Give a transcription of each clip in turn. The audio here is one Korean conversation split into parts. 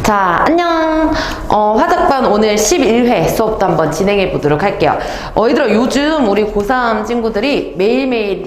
자, 안녕. 화작반 오늘 11회 수업도 한번 진행해 보도록 할게요. 얘들아, 요즘 우리 고3 친구들이 매일매일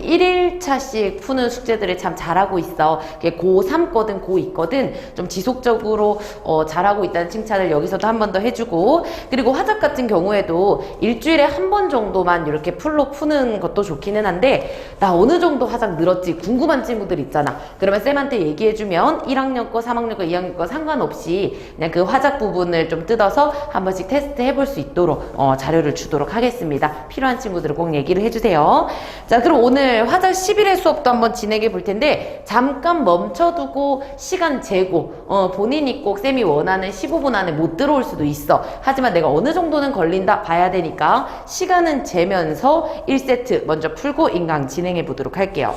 1일차씩 푸는 숙제들을 참 잘하고 있어. 고3 거든 고2 거든 좀 지속적으로 잘하고 있다는 칭찬을 여기서도 한 번 더 해주고, 그리고 화작 같은 경우에도 일주일에 한 번 정도만 이렇게 풀로 푸는 것도 좋기는 한데, 나 어느 정도 화작 늘었지 궁금한 친구들 있잖아. 그러면 쌤한테 얘기해주면 1학년 거, 3학년 거, 2학년 거 상관없이 그냥 그 화작 부분을 좀 뜯어서 한 번씩 테스트 해볼 수 있도록 자료를 주도록 하겠습니다. 필요한 친구들은 꼭 얘기를 해주세요. 자, 그럼 오늘 화작 10일의 수업도 한번 진행해 볼 텐데, 잠깐 멈춰두고 시간 재고, 본인이 꼭 쌤이 원하는 15분 안에 못 들어올 수도 있어. 하지만 내가 어느 정도는 걸린다 봐야 되니까 시간은 재면서 1세트 먼저 풀고 인강 진행해 보도록 할게요.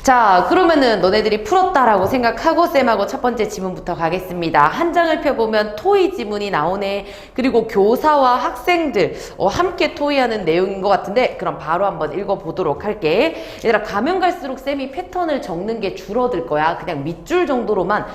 자, 그러면은 너네들이 풀었다라고 생각하고 쌤하고 첫 번째 지문부터 가겠습니다. 한 장을 펴보면 토의 지문이 나오네. 그리고 교사와 학생들 함께 토의하는 내용인 것 같은데, 그럼 바로 한번 읽어보도록 할게. 얘들아, 가면 갈수록 쌤이 패턴을 적는 게 줄어들 거야. 그냥 밑줄 정도로만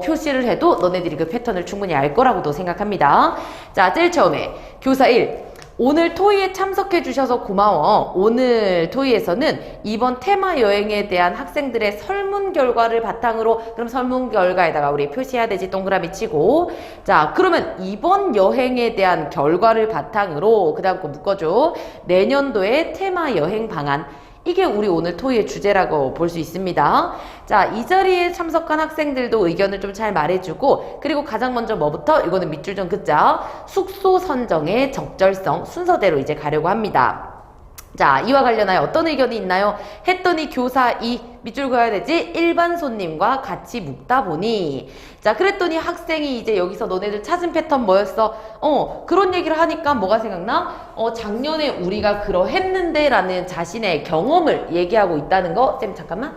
표시를 해도 너네들이 그 패턴을 충분히 알 거라고도 생각합니다. 자, 제일 처음에 교사 1. 오늘 토의에 참석해 주셔서 고마워. 오늘 토의에서는 이번 테마 여행에 대한 학생들의 설문 결과를 바탕으로, 그럼 설문 결과에다가 우리 표시해야 되지, 동그라미 치고. 자, 그러면 이번 여행에 대한 결과를 바탕으로 그 다음 거 묶어줘. 내년도의 테마 여행 방안. 이게 우리 오늘 토의의 주제라고 볼 수 있습니다. 자, 이 자리에 참석한 학생들도 의견을 좀 잘 말해주고, 그리고 가장 먼저 뭐부터? 이거는 밑줄 좀 긋자. 숙소 선정의 적절성 순서대로 이제 가려고 합니다. 자, 이와 관련하여 어떤 의견이 있나요? 했더니 교사 2, 밑줄 그어야 되지? 일반 손님과 같이 묵다 보니. 자, 그랬더니 학생이 이제 여기서 너네들 찾은 패턴 뭐였어? 그런 얘기를 하니까 뭐가 생각나? 작년에 우리가 그러했는데 라는 자신의 경험을 얘기하고 있다는 거. 쌤, 잠깐만.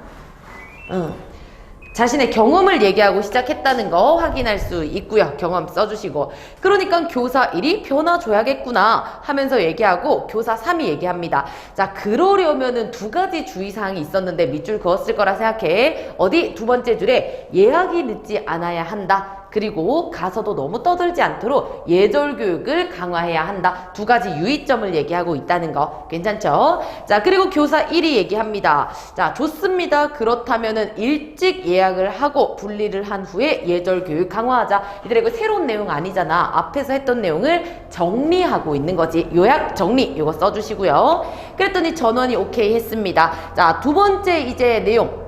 자신의 경험을 얘기하고 시작했다는 거 확인할 수 있고요. 경험 써주시고. 그러니까 교사 1이 변화줘야겠구나 하면서 얘기하고, 교사 3이 얘기합니다. 자, 그러려면은 두 가지 주의사항이 있었는데 밑줄 그었을 거라 생각해. 어디? 두 번째 줄에 예약이 늦지 않아야 한다. 그리고 가서도 너무 떠들지 않도록 예절 교육을 강화해야 한다. 두 가지 유의점을 얘기하고 있다는 거. 괜찮죠? 자, 그리고 교사 1이 얘기합니다. 자, 좋습니다. 그렇다면은 일찍 예약을 하고 분리를 한 후에 예절 교육 강화하자. 이들아, 이거 새로운 내용 아니잖아. 앞에서 했던 내용을 정리하고 있는 거지. 요약, 정리, 이거 써주시고요. 그랬더니 전원이 오케이 했습니다. 자, 두 번째 이제 내용.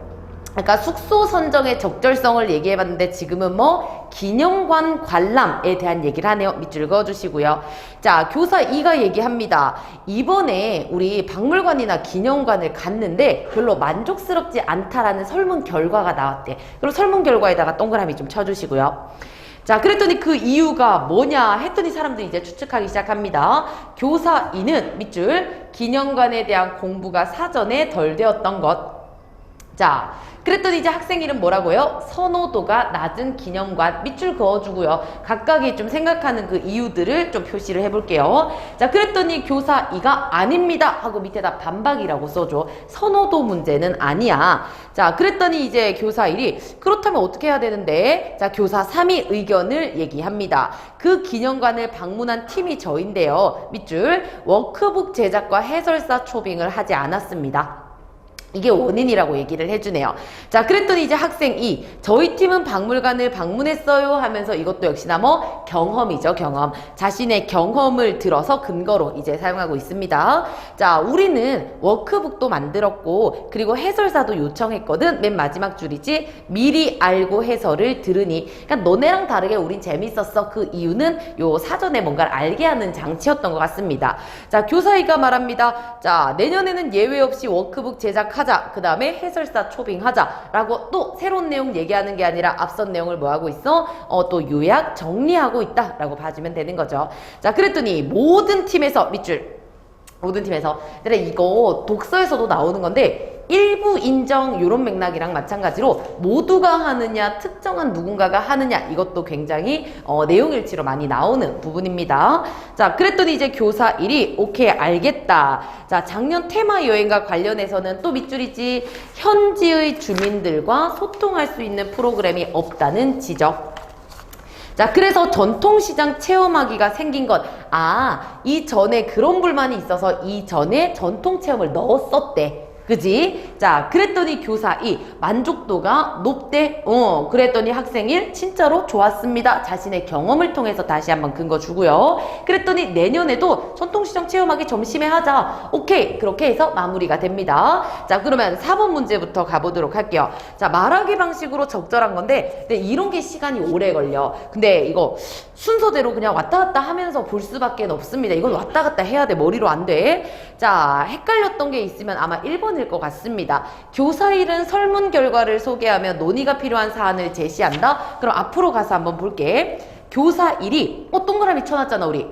그러니까 숙소 선정의 적절성을 얘기해봤는데, 지금은 뭐 기념관 관람에 대한 얘기를 하네요. 밑줄 그어주시고요. 자, 교사 2가 얘기합니다. 이번에 우리 박물관이나 기념관을 갔는데 별로 만족스럽지 않다라는 설문 결과가 나왔대. 그럼 설문 결과에다가 동그라미 좀 쳐주시고요. 자, 그랬더니 그 이유가 뭐냐 했더니 사람들이 이제 추측하기 시작합니다. 교사 2는 밑줄 기념관에 대한 공부가 사전에 덜 되었던 것. 자, 그랬더니 이제 학생 이름 뭐라고요? 선호도가 낮은 기념관. 밑줄 그어주고요. 각각이 좀 생각하는 그 이유들을 좀 표시를 해볼게요. 자, 그랬더니 교사 2가 아닙니다 하고 밑에다 반박이라고 써줘. 선호도 문제는 아니야. 자, 그랬더니 이제 교사 1이 그렇다면 어떻게 해야 되는데? 자, 교사 3이 의견을 얘기합니다. 그 기념관을 방문한 팀이 저인데요. 밑줄 워크북 제작과 해설사 초빙을 하지 않았습니다. 이게 원인이라고 얘기를 해주네요. 자, 그랬더니 이제 학생 2, 저희 팀은 박물관을 방문했어요 하면서 이것도 역시나 뭐 경험이죠, 경험. 자신의 경험을 들어서 근거로 이제 사용하고 있습니다. 자, 우리는 워크북도 만들었고, 그리고 해설사도 요청했거든. 맨 마지막 줄이지. 미리 알고 해설을 들으니. 그러니까 너네랑 다르게 우린 재밌었어. 그 이유는 요 사전에 뭔가를 알게 하는 장치였던 것 같습니다. 자, 교사이가 말합니다. 자, 내년에는 예외 없이 워크북 제작하자. 그 다음에 해설사 초빙하자 라고 또 새로운 내용 얘기하는 게 아니라 앞선 내용을 뭐 하고 있어? 또 요약 정리하고 있다 라고 봐주면 되는 거죠. 자, 그랬더니 모든 팀에서 밑줄, 모든 팀에서, 근데 이거 독서에서도 나오는 건데 일부 인정 요런 맥락이랑 마찬가지로 모두가 하느냐 특정한 누군가가 하느냐 이것도 굉장히 내용일치로 많이 나오는 부분입니다. 자, 그랬더니 이제 교사 1이 오케이 알겠다. 자, 작년 테마 여행과 관련해서는 또 밑줄이지 현지의 주민들과 소통할 수 있는 프로그램이 없다는 지적. 자, 그래서 전통시장 체험하기가 생긴 것. 아, 이전에 그런 불만이 있어서 이전에 전통체험을 넣었었대. 그지? 자, 그랬더니 교사 2 만족도가 높대. 그랬더니 학생 1 진짜로 좋았습니다. 자신의 경험을 통해서 다시 한번 근거 주고요. 그랬더니 내년에도 전통시장 체험하기 점심에 하자. 오케이, 그렇게 해서 마무리가 됩니다. 자, 그러면 4번 문제부터 가보도록 할게요. 자, 말하기 방식으로 적절한 건데 근데 이런 게 시간이 오래 걸려. 근데 이거 순서대로 그냥 왔다 갔다 하면서 볼 수밖에 없습니다. 이건 왔다 갔다 해야 돼. 머리로 안 돼. 자, 헷갈렸던 게 있으면 아마 1번일 것 같습니다. 교사 1은 설문 결과를 소개하며 논의가 필요한 사안을 제시한다. 그럼 앞으로 가서 한번 볼게. 교사 1이 동그라미 쳐놨잖아 우리.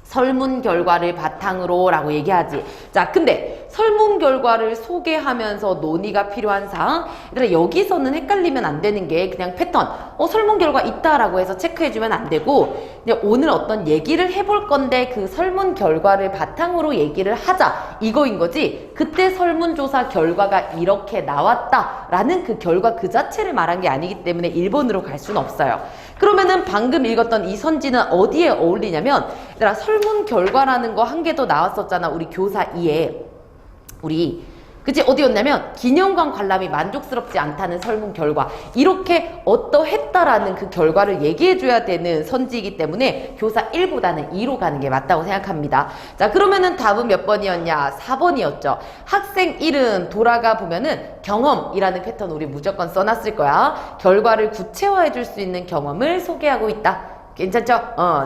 설문 결과를 바탕으로 라고 얘기하지. 자, 근데 설문 결과를 소개하면서 논의가 필요한 사항. 얘들아, 여기서는 헷갈리면 안 되는 게 그냥 패턴. 설문 결과 있다라고 해서 체크해주면 안 되고, 그냥 오늘 어떤 얘기를 해볼 건데 그 설문 결과를 바탕으로 얘기를 하자. 이거인 거지. 그때 설문조사 결과가 이렇게 나왔다라는 그 결과 그 자체를 말한 게 아니기 때문에 1번으로 갈 수는 없어요. 그러면은 방금 읽었던 이 선지는 어디에 어울리냐면, 얘들아, 설문 결과라는 거 한 개 더 나왔었잖아. 우리 교사 2에. 우리 그치? 어디였냐면 기념관 관람이 만족스럽지 않다는 설문 결과. 이렇게 어떠했다라는 그 결과를 얘기해줘야 되는 선지이기 때문에 교사 1보다는 2로 가는 게 맞다고 생각합니다. 자, 그러면은 답은 몇 번이었냐? 4번이었죠. 학생 1은 돌아가 보면은 경험이라는 패턴 우리 무조건 써놨을 거야. 결과를 구체화해줄 수 있는 경험을 소개하고 있다. 괜찮죠?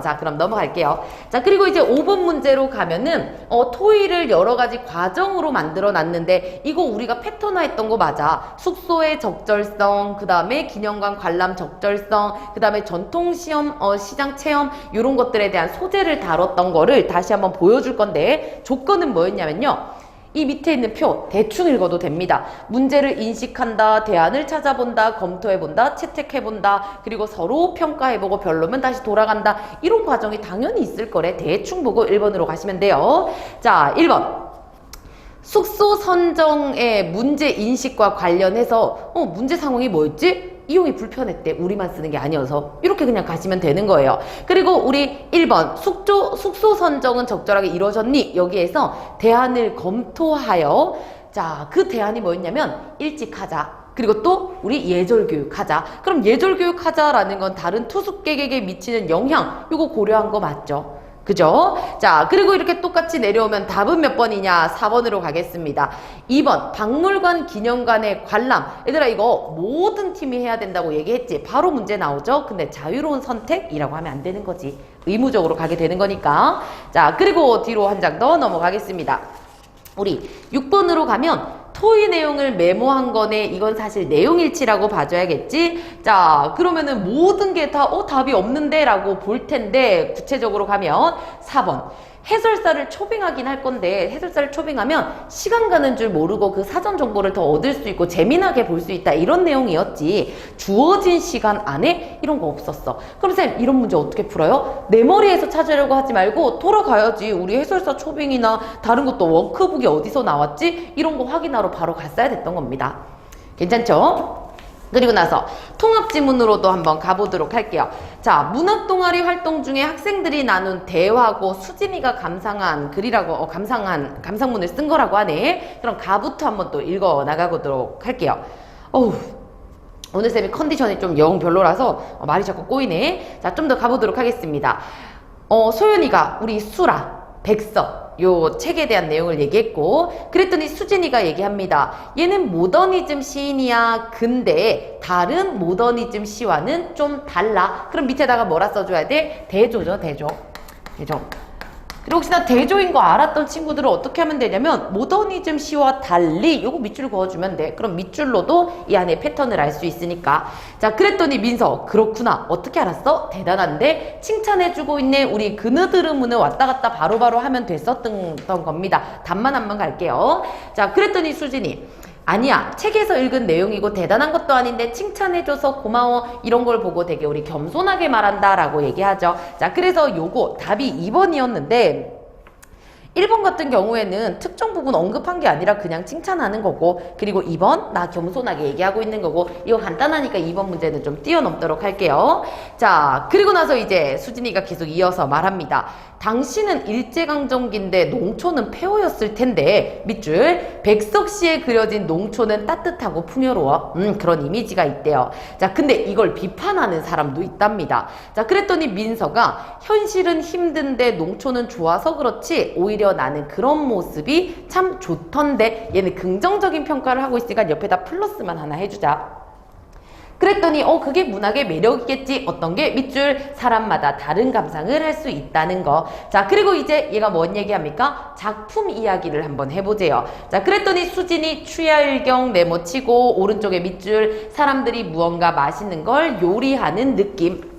자, 그럼 넘어갈게요. 자, 그리고 이제 5번 문제로 가면은 토의를 여러 가지 과정으로 만들어 놨는데 이거 우리가 패턴화 했던 거 맞아. 숙소의 적절성, 그 다음에 기념관 관람 적절성, 그 다음에 전통시험, 시장 체험 이런 것들에 대한 소재를 다뤘던 거를 다시 한번 보여줄 건데 조건은 뭐였냐면요. 이 밑에 있는 표 대충 읽어도 됩니다. 문제를 인식한다, 대안을 찾아본다, 검토해본다, 채택해본다, 그리고 서로 평가해보고 별로면 다시 돌아간다. 이런 과정이 당연히 있을 거래. 대충 보고 1번으로 가시면 돼요. 자, 1번. 숙소 선정의 문제 인식과 관련해서 문제 상황이 뭐였지? 이용이 불편했대. 우리만 쓰는 게 아니어서. 이렇게 그냥 가시면 되는 거예요. 그리고 우리 1번 숙소 선정은 적절하게 이루어졌니? 여기에서 대안을 검토하여, 자, 그 대안이 뭐였냐면 일찍 하자. 그리고 또 우리 예절교육 하자. 그럼 예절교육 하자라는 건 다른 투숙객에게 미치는 영향, 이거 고려한 거 맞죠? 그죠? 자, 그리고 이렇게 똑같이 내려오면 답은 몇 번이냐? 4번으로 가겠습니다. 2번 박물관 기념관의 관람. 얘들아, 이거 모든 팀이 해야 된다고 얘기했지. 바로 문제 나오죠? 근데 자유로운 선택이라고 하면 안 되는 거지. 의무적으로 가게 되는 거니까. 자, 그리고 뒤로 한 장 더 넘어가겠습니다. 우리 6번으로 가면 토의 내용을 메모한 거네. 이건 사실 내용일치라고 봐줘야겠지. 자, 그러면은 모든 게 다 답이 없는데 라고 볼 텐데 구체적으로 가면 4번 해설사를 초빙하긴 할 건데 해설사를 초빙하면 시간 가는 줄 모르고 그 사전 정보를 더 얻을 수 있고 재미나게 볼 수 있다. 이런 내용이었지. 주어진 시간 안에 이런 거 없었어. 그럼 쌤, 이런 문제 어떻게 풀어요? 내 머리에서 찾으려고 하지 말고 돌아가야지. 우리 해설사 초빙이나 다른 것도 워크북이 어디서 나왔지? 이런 거 확인하러 바로 갔어야 됐던 겁니다. 괜찮죠? 그리고 나서 통합지문으로도 한번 가보도록 할게요. 자, 문학동아리 활동 중에 학생들이 나눈 대화고 수진이가 감상한 글이라고, 감상문을 쓴 거라고 하네. 그럼 가부터 한번 또 읽어 나가보도록 할게요. 오늘 쌤이 컨디션이 좀 영 별로라서 말이 자꾸 꼬이네. 자, 좀 더 가보도록 하겠습니다. 소연이가 우리 수라, 백서 요 책에 대한 내용을 얘기했고, 그랬더니 수진이가 얘기합니다. 얘는 모더니즘 시인이야. 근데 다른 모더니즘 시와는 좀 달라. 그럼 밑에다가 뭐라 써줘야 돼? 대조죠, 대조. 그리고 혹시나 대조인 거 알았던 친구들은 어떻게 하면 되냐면 모더니즘 시와 달리 요거 밑줄 그어주면 돼. 그럼 밑줄로도 이 안에 패턴을 알 수 있으니까. 자, 그랬더니 민서, 그렇구나. 어떻게 알았어? 대단한데? 칭찬해주고 있네. 우리 그느드름문을 왔다 갔다 바로바로 하면 됐었던 겁니다. 답만 한번 갈게요. 자, 그랬더니 수진이 아니야, 책에서 읽은 내용이고 대단한 것도 아닌데 칭찬해줘서 고마워, 이런 걸 보고 되게 우리 겸손하게 말한다 라고 얘기하죠. 자, 그래서 요거 답이 2번이었는데 1번 같은 경우에는 특정 부분 언급한 게 아니라 그냥 칭찬하는 거고, 그리고 2번 나 겸손하게 얘기하고 있는 거고. 이거 간단하니까 2번 문제는 좀 뛰어넘도록 할게요. 자, 그리고 나서 이제 수진이가 계속 이어서 말합니다. 당신은 일제강점기인데 농촌은 폐허였을 텐데 밑줄 백석시에 그려진 농촌은 따뜻하고 풍요로워. 그런 이미지가 있대요. 자, 근데 이걸 비판하는 사람도 있답니다. 자, 그랬더니 민서가 현실은 힘든데 농촌은 좋아서 그렇지 오히려 나는 그런 모습이 참 좋던데. 얘는 긍정적인 평가를 하고 있으니까 옆에다 플러스만 하나 해주자. 그랬더니 그게 문학의 매력이겠지. 어떤 게? 밑줄 사람마다 다른 감상을 할 수 있다는 거. 자, 그리고 이제 얘가 뭔 얘기합니까? 작품 이야기를 한번 해보세요. 자, 그랬더니 수진이 취할경 네모치고 오른쪽에 밑줄 사람들이 무언가 맛있는 걸 요리하는 느낌.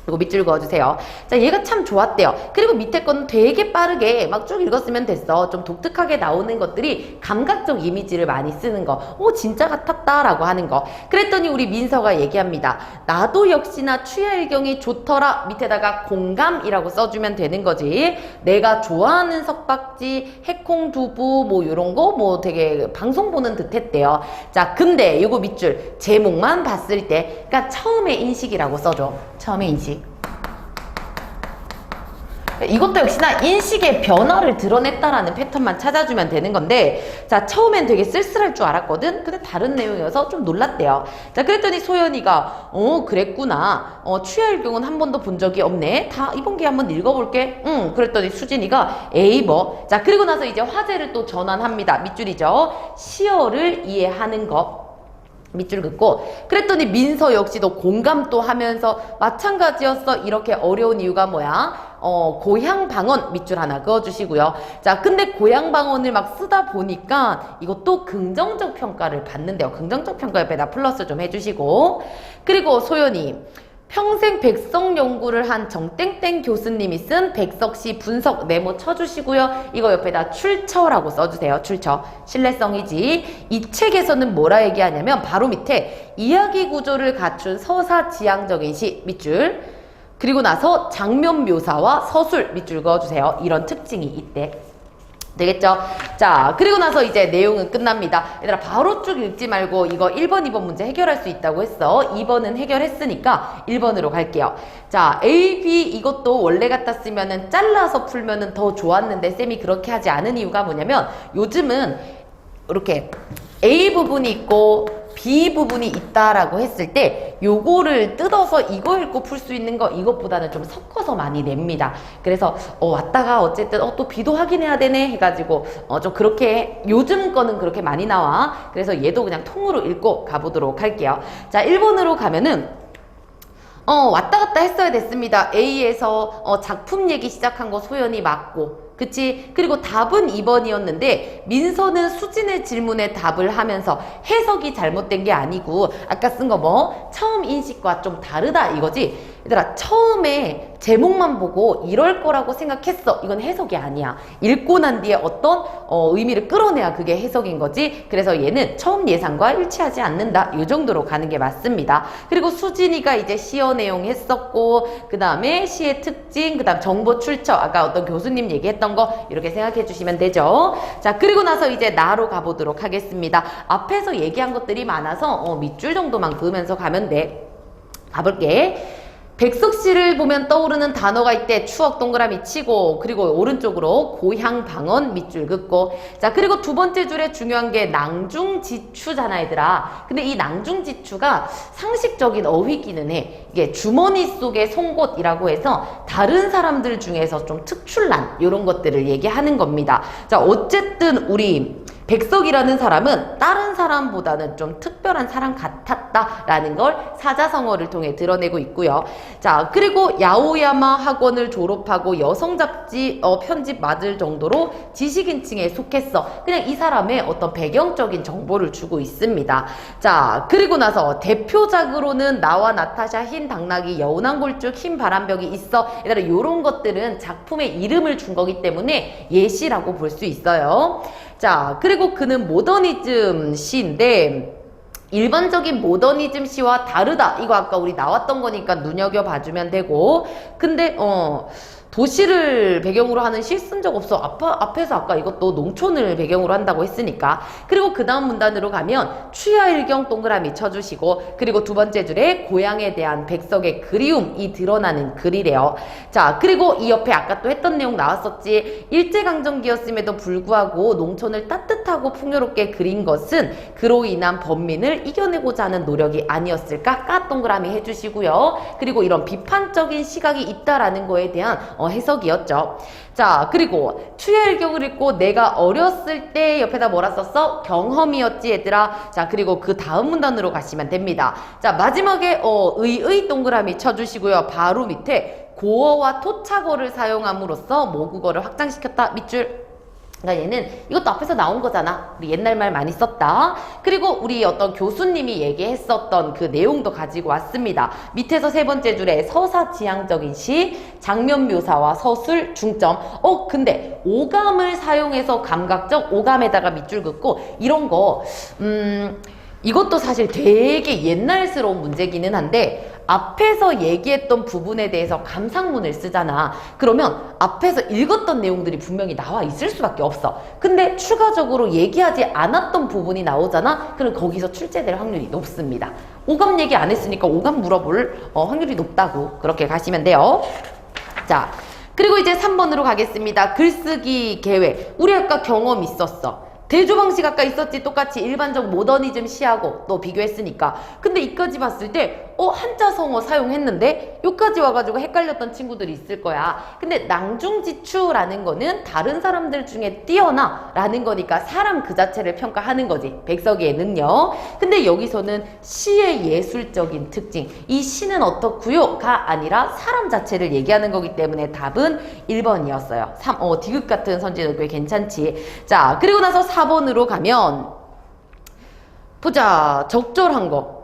그리고 밑줄 그어주세요. 자, 얘가 참 좋았대요. 그리고 밑에 거는 되게 빠르게 막 쭉 읽었으면 됐어. 좀 독특하게 나오는 것들이 감각적 이미지를 많이 쓰는 거. 진짜 같았다 라고 하는 거. 그랬더니 우리 민서가 얘기합니다. 나도 역시나 취하일경이 좋더라. 밑에다가 공감이라고 써주면 되는 거지. 내가 좋아하는 석박지, 해콩두부 뭐 요런 거 뭐 되게 방송 보는 듯 했대요. 자, 근데 요거 밑줄 제목만 봤을 때, 그러니까 처음의 인식이라고 써줘. 처음의 인식. 이것도 역시나 인식의 변화를 드러냈다라는 패턴만 찾아주면 되는 건데, 자, 처음엔 되게 쓸쓸할 줄 알았거든. 근데 다른 내용이어서 좀 놀랐대요. 자, 그랬더니 소연이가 그랬구나. 취하일경은 한 번도 본 적이 없네. 다 이번 기회에 한번 읽어볼게. 그랬더니 수진이가 에이 뭐. 자, 그리고 나서 이제 화제를 또 전환합니다. 밑줄이죠. 시어를 이해하는 것. 밑줄 긋고. 그랬더니 민서 역시도 공감도 하면서 마찬가지였어. 이렇게 어려운 이유가 뭐야? 고향 방언 밑줄 하나 그어주시고요. 자, 근데 고향 방언을 막 쓰다 보니까 이것도 긍정적 평가를 받는데요. 긍정적 평가 옆에다 플러스 좀 해주시고. 그리고 소연이 평생 백석 연구를 한 정땡땡 교수님이 쓴 백석시 분석 네모 쳐주시고요. 이거 옆에다 출처라고 써주세요. 출처. 신뢰성이지. 이 책에서는 뭐라 얘기하냐면 바로 밑에 이야기 구조를 갖춘 서사지향적인 시 밑줄. 그리고 나서 장면 묘사와 서술 밑줄 그어주세요. 이런 특징이 있대. 되겠죠? 자, 그리고 나서 이제 내용은 끝납니다. 얘들아, 바로 쭉 읽지 말고 이거 1번, 2번 문제 해결할 수 있다고 했어. 2번은 해결했으니까 1번으로 갈게요. 자, A, B 이것도 원래 같았으면은 잘라서 풀면은 더 좋았는데 쌤이 그렇게 하지 않은 이유가 뭐냐면 요즘은 이렇게 A 부분이 있고 B 부분이 있다라고 했을 때 요거를 뜯어서 이거 읽고 풀 수 있는 거 이것보다는 좀 섞어서 많이 냅니다. 그래서 왔다가 어쨌든 또 B도 확인해야 되네 해가지고 좀 그렇게 요즘 거는 그렇게 많이 나와. 그래서 얘도 그냥 통으로 읽고 가보도록 할게요. 자, 1번으로 가면은 왔다 갔다 했어야 됐습니다. A에서 작품 얘기 시작한 거 소연이 맞고, 그치? 그리고 답은 2번이었는데 민서는 수진의 질문에 답을 하면서 해석이 잘못된 게 아니고 아까 쓴 거 뭐? 처음 인식과 좀 다르다 이거지? 얘들아, 처음에 제목만 보고 이럴 거라고 생각했어. 이건 해석이 아니야. 읽고 난 뒤에 어떤 의미를 끌어내야 그게 해석인 거지. 그래서 얘는 처음 예상과 일치하지 않는다. 이 정도로 가는 게 맞습니다. 그리고 수진이가 이제 시어 내용 했었고, 그 다음에 시의 특징, 그 다음 정보 출처, 아까 어떤 교수님 얘기했던 거 이렇게 생각해 주시면 되죠. 자, 그리고 나서 이제 나로 가보도록 하겠습니다. 앞에서 얘기한 것들이 많아서 밑줄 정도만 그으면서 가면 돼. 가볼게. 백석시를 보면 떠오르는 단어가 있대. 추억 동그라미 치고, 그리고 오른쪽으로 고향 방언 밑줄 긋고. 자, 그리고 두 번째 줄에 중요한 게 낭중지추잖아 얘들아. 근데 이 낭중지추가 상식적인 어휘기는 해. 이게 주머니 속의 송곳이라고 해서 다른 사람들 중에서 좀 특출난 이런 것들을 얘기하는 겁니다. 자, 어쨌든 우리 백석이라는 사람은 다른 사람보다는 좀 특별한 사람 같았다라는 걸 사자성어를 통해 드러내고 있고요. 자, 그리고 야오야마 학원을 졸업하고 여성 잡지 편집 맡을 정도로 지식인층에 속했어. 그냥 이 사람의 어떤 배경적인 정보를 주고 있습니다. 자, 그리고 나서 대표작으로는 나와 나타샤, 흰 당나귀, 여운한 골쭉, 흰 바람벽이 있어. 이런 것들은 작품의 이름을 준 거기 때문에 예시라고 볼 수 있어요. 자, 그리고 그는 모더니즘 시인데 일반적인 모더니즘 시와 다르다. 이거 아까 우리 나왔던 거니까 눈여겨봐주면 되고. 근데 도시를 배경으로 하는 시 쓴 적 없어. 앞에서 아까 이것도 농촌을 배경으로 한다고 했으니까. 그리고 그 다음 문단으로 가면 취하일경 동그라미 쳐주시고, 그리고 두 번째 줄에 고향에 대한 백석의 그리움이 드러나는 글이래요. 자, 그리고 이 옆에 아까 또 했던 내용 나왔었지. 일제강점기였음에도 불구하고 농촌을 따뜻하고 풍요롭게 그린 것은 그로 인한 범민을 이겨내고자 하는 노력이 아니었을까? 까 동그라미 해주시고요. 그리고 이런 비판적인 시각이 있다라는 거에 대한 해석이었죠. 자, 그리고 추예일경을 읽고 내가 어렸을 때 옆에다 뭐라 썼어? 경험이었지 얘들아. 자, 그리고 그 다음 문단으로 가시면 됩니다. 자, 마지막에 의의 동그라미 쳐주시고요. 바로 밑에 고어와 토착어를 사용함으로써 모국어를 확장시켰다. 밑줄. 그러니까 얘는 이것도 앞에서 나온 거잖아. 우리 옛날 말 많이 썼다. 그리고 우리 어떤 교수님이 얘기했었던 그 내용도 가지고 왔습니다. 밑에서 세 번째 줄에 서사지향적인 시, 장면 묘사와 서술, 중점. 근데 오감을 사용해서 감각적 오감에다가 밑줄 긋고 이런 거 이것도 사실 되게 옛날스러운 문제기는 한데 앞에서 얘기했던 부분에 대해서 감상문을 쓰잖아. 그러면 앞에서 읽었던 내용들이 분명히 나와 있을 수밖에 없어. 근데 추가적으로 얘기하지 않았던 부분이 나오잖아. 그럼 거기서 출제될 확률이 높습니다. 오감 얘기 안 했으니까 오감 물어볼 확률이 높다고 그렇게 가시면 돼요. 자, 그리고 이제 3번으로 가겠습니다. 글쓰기 계획. 우리 아까 경험 있었어. 대조방식 아까 있었지. 똑같이 일반적 모더니즘 시하고 또 비교했으니까. 근데 이까지 봤을 때 한자 성어 사용했는데 여기까지 와가지고 헷갈렸던 친구들이 있을 거야. 근데 낭중지추라는 거는 다른 사람들 중에 뛰어나 라는 거니까 사람 그 자체를 평가하는 거지. 백석이의 능력. 근데 여기서는 시의 예술적인 특징, 이 시는 어떻구요? 가 아니라 사람 자체를 얘기하는 거기 때문에 답은 1번이었어요. 디귿 같은 선지도 꽤 괜찮지. 자, 그리고 나서 4번으로 가면 보자. 적절한 거.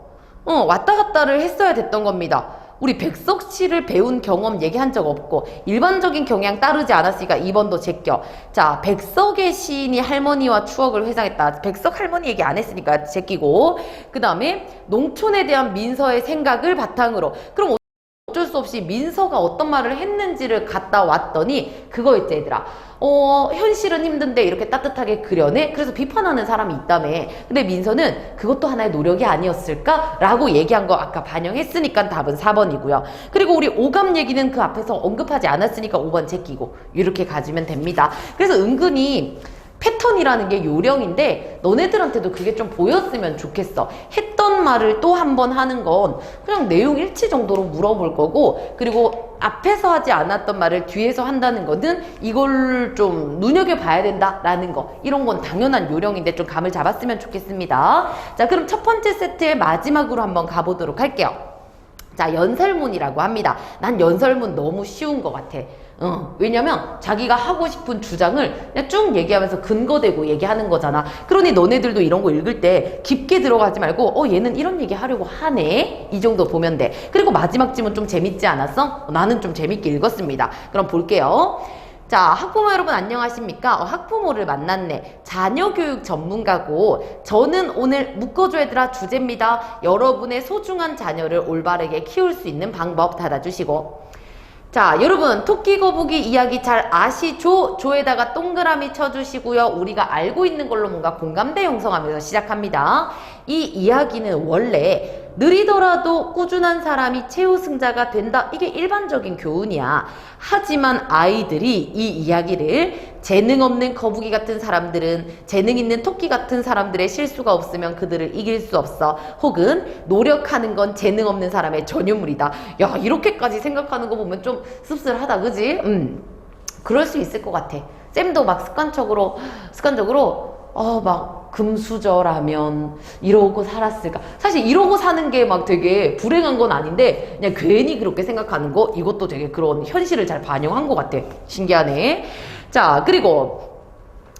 왔다 갔다를 했어야 됐던 겁니다. 우리 백석시를 배운 경험 얘기한 적 없고 일반적인 경향 따르지 않았으니까 2번도 제껴. 자, 백석의 시인이 할머니와 추억을 회상했다. 백석 할머니 얘기 안 했으니까 제끼고. 그 다음에 농촌에 대한 민서의 생각을 바탕으로. 그럼 어쩔 수 없이 민서가 어떤 말을 했는지를 갖다 왔더니 그거였지 얘들아. 현실은 힘든데 이렇게 따뜻하게 그려내? 그래서 비판하는 사람이 있다며. 근데 민서는 그것도 하나의 노력이 아니었을까? 라고 얘기한 거 아까 반영했으니까 답은 4번이고요. 그리고 우리 오감 얘기는 그 앞에서 언급하지 않았으니까 5번 제끼고 이렇게 가지면 됩니다. 그래서 은근히 패턴이라는 게 요령인데 너네들한테도 그게 좀 보였으면 좋겠어. 했던 말을 또 한 번 하는 건 그냥 내용 일치 정도로 물어볼 거고, 그리고 앞에서 하지 않았던 말을 뒤에서 한다는 거는 이걸 좀 눈여겨봐야 된다라는 거, 이런 건 당연한 요령인데 좀 감을 잡았으면 좋겠습니다. 자, 그럼 첫 번째 세트의 마지막으로 한번 가보도록 할게요. 자, 연설문이라고 합니다. 난 연설문 너무 쉬운 것 같아. 왜냐면 자기가 하고 싶은 주장을 그냥 쭉 얘기하면서 근거대고 얘기하는 거잖아. 그러니 너네들도 이런 거 읽을 때 깊게 들어가지 말고 얘는 이런 얘기 하려고 하네, 이 정도 보면 돼. 그리고 마지막 질문 좀 재밌지 않았어? 나는 좀 재밌게 읽었습니다. 그럼 볼게요. 자, 학부모 여러분 안녕하십니까? 학부모를 만났네. 자녀교육 전문가고 저는 오늘 묶어줘 얘들아 주제입니다. 여러분의 소중한 자녀를 올바르게 키울 수 있는 방법 닫아주시고. 자, 여러분 토끼 거북이 이야기 잘 아시죠? 조에다가 동그라미 쳐주시고요. 우리가 알고 있는 걸로 뭔가 공감대 형성하면서 시작합니다. 이 이야기는 원래 느리더라도 꾸준한 사람이 최우승자가 된다. 이게 일반적인 교훈이야. 하지만 아이들이 이 이야기를 재능 없는 거북이 같은 사람들은 재능 있는 토끼 같은 사람들의 실수가 없으면 그들을 이길 수 없어. 혹은 노력하는 건 재능 없는 사람의 전유물이다. 야, 이렇게까지 생각하는 거 보면 좀 씁쓸하다, 그지? 그럴 수 있을 것 같아. 쌤도 막 습관적으로 막 금수저라면 이러고 살았을까? 사실 이러고 사는 게 막 되게 불행한 건 아닌데 그냥 괜히 그렇게 생각하는 거, 이것도 되게 그런 현실을 잘 반영한 것 같아. 신기하네. 자, 그리고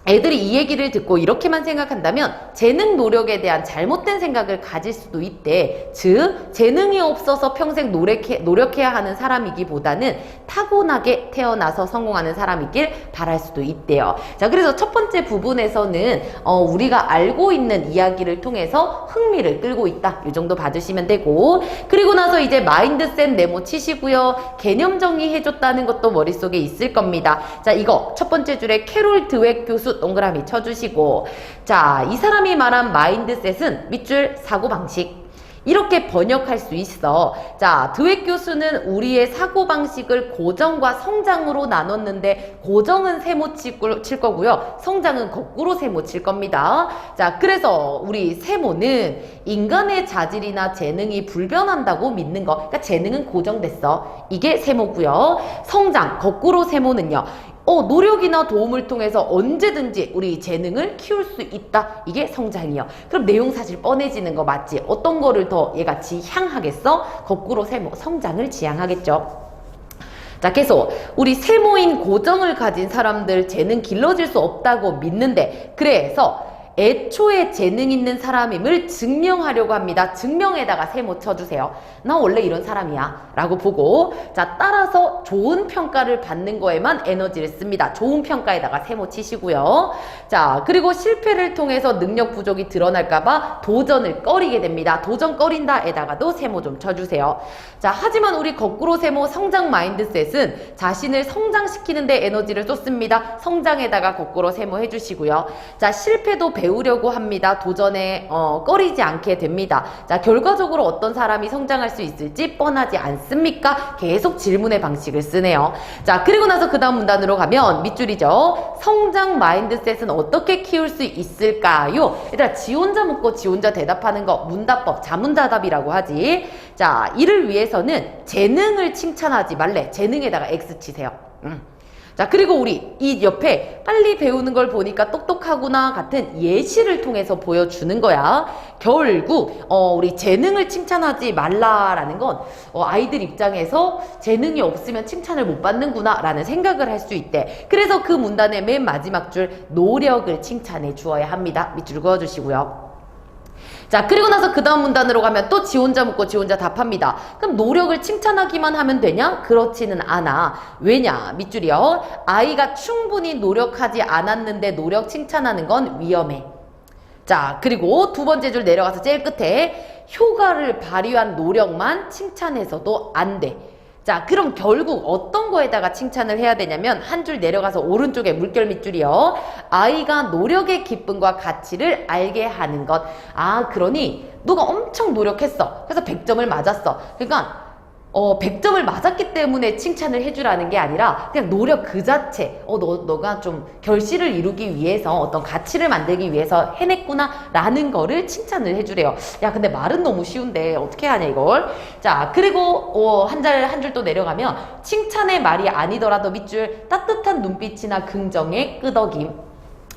애들이 이 얘기를 듣고 이렇게만 생각한다면 재능 노력에 대한 잘못된 생각을 가질 수도 있대. 즉 재능이 없어서 평생 노력해야 하는 사람이기보다는 타고나게 태어나서 성공하는 사람이길 바랄 수도 있대요. 자, 그래서 첫 번째 부분에서는 우리가 알고 있는 이야기를 통해서 흥미를 끌고 있다. 이 정도 봐주시면 되고, 그리고 나서 이제 마인드셋 네모 치시고요. 개념 정리해줬다는 것도 머릿속에 있을 겁니다. 자, 이거 첫 번째 줄에 캐롤 드웩 교수 동그라미 쳐주시고, 자, 이 사람이 말한 마인드셋은 밑줄 사고방식. 이렇게 번역할 수 있어. 자, 드웩 교수는 우리의 사고방식을 고정과 성장으로 나눴는데, 고정은 세모 칠 거고요. 성장은 거꾸로 세모 칠 겁니다. 자, 그래서 우리 세모는 인간의 자질이나 재능이 불변한다고 믿는 거. 그러니까 재능은 고정됐어. 이게 세모고요. 성장, 거꾸로 세모는요. 노력이나 도움을 통해서 언제든지 우리 재능을 키울 수 있다. 이게 성장이요. 그럼 내용 사실 뻔해지는 거 맞지? 어떤 거를 더 얘가 지향하겠어? 거꾸로 세모, 성장을 지향하겠죠. 자, 계속 우리 세모인 고정을 가진 사람들 재능 길러질 수 없다고 믿는데, 그래서 애초에 재능 있는 사람임을 증명하려고 합니다. 증명에다가 세모 쳐주세요. 나 원래 이런 사람이야 라고 보고, 자, 따라서 좋은 평가를 받는 거에만 에너지를 씁니다. 좋은 평가에다가 세모 치시고요. 자, 그리고 실패를 통해서 능력 부족이 드러날까봐 도전을 꺼리게 됩니다. 도전 꺼린다 에다가도 세모 좀 쳐주세요. 자, 하지만 우리 거꾸로 세모 성장 마인드셋은 자신을 성장시키는 데 에너지를 쏟습니다. 성장에다가 거꾸로 세모 해주시고요. 자, 실패도 배우려고 합니다. 도전에 꺼리지 않게 됩니다. 자, 결과적으로 어떤 사람이 성장할 수 있을지 뻔하지 않습니까? 계속 질문의 방식을 쓰네요. 자, 그리고 나서 그 다음 문단으로 가면 밑줄이죠. 성장 마인드셋은 어떻게 키울 수 있을까요? 얘들아, 지 혼자 묻고 지 혼자 대답하는 거 문답법, 자문자답이라고 하지. 자, 이를 위해서는 재능을 칭찬하지 말래. 재능에다가 X 치세요. 자, 그리고 우리 이 옆에 빨리 배우는 걸 보니까 똑똑하구나 같은 예시를 통해서 보여주는 거야. 결국 우리 재능을 칭찬하지 말라라는 건 아이들 입장에서 재능이 없으면 칭찬을 못 받는구나 라는 생각을 할 수 있대. 그래서 그 문단의 맨 마지막 줄 노력을 칭찬해 주어야 합니다. 밑줄 그어주시고요. 자, 그리고 나서 그 다음 문단으로 가면 또 지 혼자 묻고 지 혼자 답합니다. 그럼 노력을 칭찬하기만 하면 되냐? 그렇지는 않아. 왜냐? 밑줄이요. 아이가 충분히 노력하지 않았는데 노력 칭찬하는 건 위험해. 자, 그리고 두 번째 줄 내려가서 제일 끝에 효과를 발휘한 노력만 칭찬해서도 안 돼. 자, 그럼 결국 어떤 거에다가 칭찬을 해야 되냐면 한 줄 내려가서 오른쪽에 물결 밑줄이요. 아이가 노력의 기쁨과 가치를 알게 하는 것. 아, 그러니 너가 엄청 노력했어. 그래서 100점을 맞았어. 그러니까 100점을 맞았기 때문에 칭찬을 해주라는 게 아니라 그냥 노력 그 자체, 너가 좀 결실을 이루기 위해서 어떤 가치를 만들기 위해서 해냈구나 라는 거를 칭찬을 해주래요. 야, 근데 말은 너무 쉬운데 어떻게 하냐 이걸. 자, 그리고 한 줄 또 내려가면 칭찬의 말이 아니더라도 밑줄 따뜻한 눈빛이나 긍정의 끄덕임.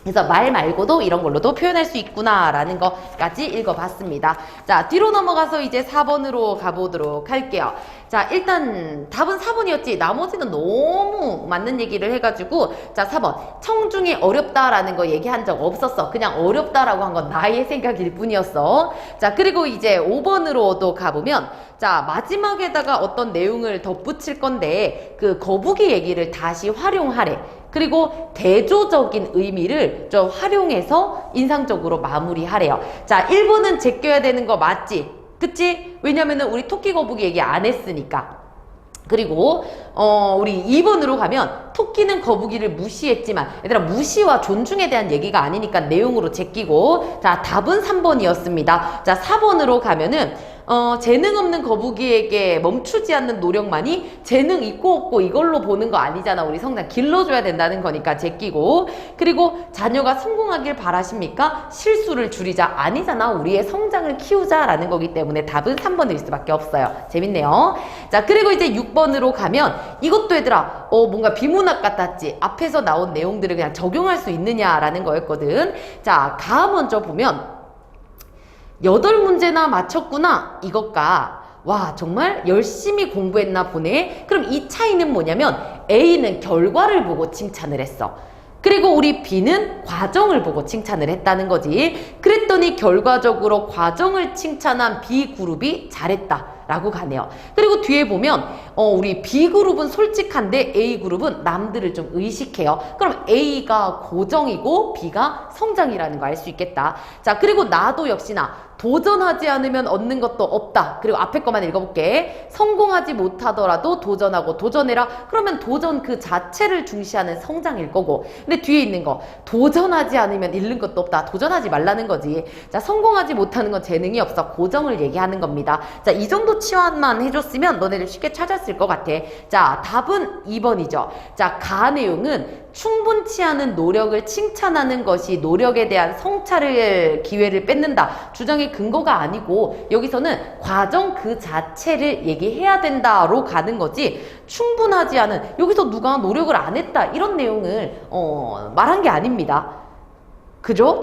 그래서 말 말고도 이런 걸로도 표현할 수 있구나 라는 거까지 읽어봤습니다. 자, 뒤로 넘어가서 이제 4번으로 가보도록 할게요. 자, 일단 답은 4번이었지 나머지는 너무 맞는 얘기를 해가지고, 자, 4번 청중이 어렵다라는 거 얘기한 적 없었어. 그냥 어렵다라고 한 건 나의 생각일 뿐이었어. 자, 그리고 이제 5번으로도 가보면, 자, 마지막에다가 어떤 내용을 덧붙일 건데 그 거북이 얘기를 다시 활용하래. 그리고 대조적인 의미를 좀 활용해서 인상적으로 마무리하래요. 자, 1번은 제껴야 되는 거 맞지? 그치? 왜냐면은 우리 토끼 거북이 얘기 안 했으니까. 그리고 우리 2번으로 가면 토끼는 거북이를 무시했지만, 얘들아, 무시와 존중에 대한 얘기가 아니니까 내용으로 제끼고, 자, 답은 3번이었습니다. 자, 4번으로 가면은 재능 없는 거북이에게 멈추지 않는 노력만이 재능 있고 없고 이걸로 보는 거 아니잖아. 우리 성장 길러줘야 된다는 거니까 제끼고, 그리고 자녀가 성공하길 바라십니까? 실수를 줄이자 아니잖아. 우리의 성장을 키우자라는 거기 때문에 답은 3번일 수밖에 없어요. 재밌네요. 자, 그리고 이제 6번으로 가면 이것도 얘들아 뭔가 비문학 같았지. 앞에서 나온 내용들을 그냥 적용할 수 있느냐라는 거였거든. 자, 가 먼저 보면 8문제나 맞췄구나 이것과 와 정말 열심히 공부했나 보네. 그럼 이 차이는 뭐냐면 A는 결과를 보고 칭찬을 했어. 그리고 우리 B는 과정을 보고 칭찬을 했다는 거지. 그랬더니 결과적으로 과정을 칭찬한 B그룹이 잘했다 라고 가네요. 그리고 뒤에 보면 우리 B그룹은 솔직한데 A그룹은 남들을 좀 의식해요. 그럼 A가 고정이고 B가 성장이라는 거 알 수 있겠다. 자, 그리고 나도 역시나 도전하지 않으면 얻는 것도 없다. 그리고 앞에 것만 읽어볼게. 성공하지 못하더라도 도전하고 도전해라. 그러면 도전 그 자체를 중시하는 성장일 거고. 근데 뒤에 있는 거 도전하지 않으면 잃는 것도 없다. 도전하지 말라는 거지. 자, 성공하지 못하는 건 재능이 없어. 고정을 얘기하는 겁니다. 자, 이 정도 치환만 해줬으면 너네들 쉽게 찾았을 것 같아. 자, 답은 2번이죠. 자, 가 내용은 충분치 않은 노력을 칭찬하는 것이 노력에 대한 성찰을 기회를 뺏는다. 주장의 근거가 아니고 여기서는 과정 그 자체를 얘기해야 된다로 가는 거지 충분하지 않은 여기서 누가 노력을 안 했다 이런 내용을 말한 게 아닙니다. 그죠?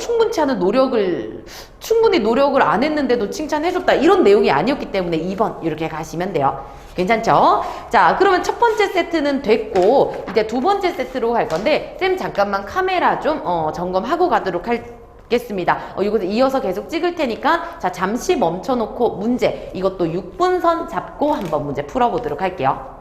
충분히 노력을 안 했는데도 칭찬해줬다 이런 내용이 아니었기 때문에 2번 이렇게 가시면 돼요. 괜찮죠? 자, 그러면 첫 번째 세트는 됐고 이제 두 번째 세트로 갈 건데 쌤 잠깐만 카메라 좀 점검하고 가도록 하겠습니다. 이거 이어서 계속 찍을 테니까 자 잠시 멈춰놓고 문제 이것도 6분선 잡고 한번 문제 풀어보도록 할게요.